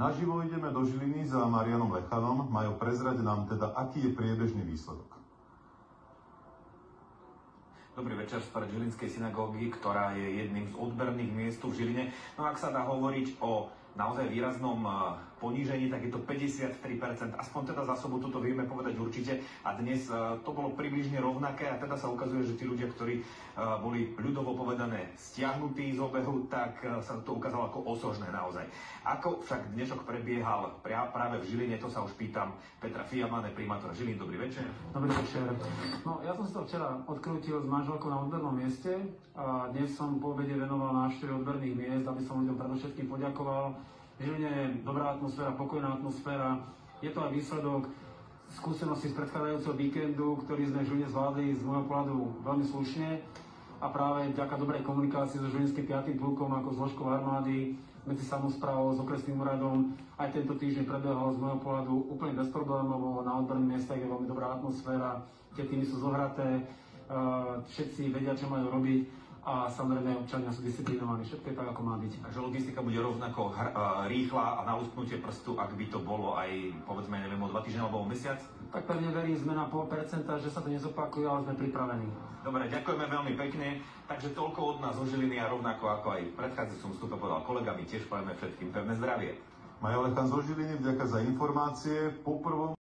Naživo ideme do Žiliny za Marianom Lechanom. Majo, prezrať nám teda, aký je priebežný výsledok. Dobrý večer spred Žilinskej synagógy, ktorá je jedným z odberných miest v Žiline. No ak sa dá hovoriť o naozaj výraznom ponížení, tak je to 53%. Aspoň teda za sobotu to vieme povedať určite. A dnes to bolo približne rovnaké a teda sa ukazuje, že tí ľudia, ktorí boli ľudovo povedané stiahnutí z obehu, tak sa to ukázalo ako osožné naozaj. Ako však dnešok prebiehal práve v Žiline, to sa už pýtam Petra Fiamane, primátora Žiliny. Dobrý večer. Dobrý večer. No, ja som si to včera odkrútil s manželkou na odbernom mieste a dnes som po obede venoval návšteve odberných miest, aby som ľuďom predovšetkým poďakoval. V Žiline je dobrá atmosféra, pokojná atmosféra. Je to aj výsledok skúsenosti z predchádzajúceho víkendu, ktorý sme v Žiline zvládli z môjho pohľadu veľmi slušne a práve vďaka dobrej komunikácii so Žilinským 5. plukom ako zložkou armády, medzi samosprávou, s okresným úradom. Aj tento týždeň prebehol z môjho pohľadu úplne bezproblémovo. Na odberných miestach je veľmi dobrá atmosféra, tie týmy sú zohraté, všetci vedia, čo majú robiť a samozrejme občania sú disciplinovaní. Všetko je tak, ako má byť. Takže logistika bude rovnako rýchla a na lusknutie prstu, ak by to bolo aj, povedzme, neviem, o 2 týždne alebo o mesiac? Tak pevne verím, sme na 0,5%, že sa to nezopakuje, ale sme pripravení. Dobre, ďakujeme veľmi pekne. Takže toľko od nás zo Žiliny a rovnako ako aj v predchádzajúcom vstupe povedal kolega, my tiež povieme všetkým pevné zdravie. Majo Lechan zo Žiliny, vďaka za informácie. Po prvom